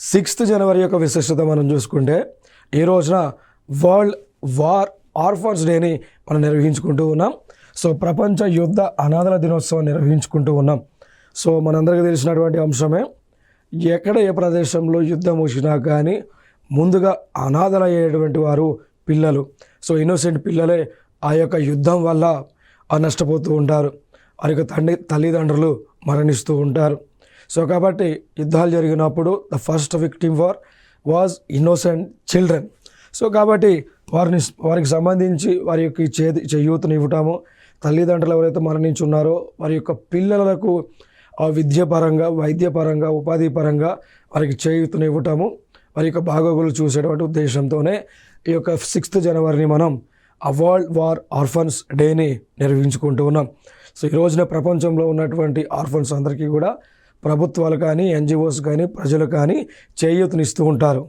6th జనవరి యొక్క విశిష్టత మనం చూసుకుంటే ఈ రోజున వరల్డ్ వార్ ఆర్ఫన్స్ డేని మనం నిర్వహించుకుంటూ ఉన్నాం. సో ప్రపంచ యుద్ధ అనాథల దినోత్సవం నిర్వహించుకుంటూ ఉన్నాం. సో మనందరికీ తెలిసినటువంటి అంశమే, ఎక్కడ ఏ ప్రదేశంలో యుద్ధం వచ్చినా కానీ ముందుగా అనాథలయ్యేటువంటి వారు పిల్లలు. సో ఇన్నోసెంట్ పిల్లలే ఆ యొక్క యుద్ధం వల్ల నష్టపోతూ ఉంటారు. వారి యొక్క తల్లిదండ్రులు మరణిస్తూ ఉంటారు. సో కాబట్టి యుద్ధాలు జరిగినప్పుడు the first victim was innocent children. So కాబట్టి వారికి సంబంధించి వారి యొక్క చేయూతను ఇవ్వటము, తల్లిదండ్రులు ఎవరైతే మరణించి ఉన్నారో వారి యొక్క పిల్లలకు విద్యాపరంగా, వైద్యపరంగా, ఉపాధి పరంగా వారికి చేయూతను ఇవ్వటము, వారి యొక్క బాగోగులు చూసేటువంటి ఉద్దేశంతోనే ఈ యొక్క 6th జనవరిని మనం వరల్డ్ వార్ ఆర్ఫన్స్ డేని నిర్వహించుకుంటూ ఉన్నాం. సో ఈ రోజున ప్రపంచంలో ఉన్నటువంటి ఆర్ఫన్స్ అందరికీ కూడా ప్రభుత్వాలు కానీ, ఎన్జిఓస్ కానీ, ప్రజలు కానీ చేయూతనిస్తూ ఉంటారు.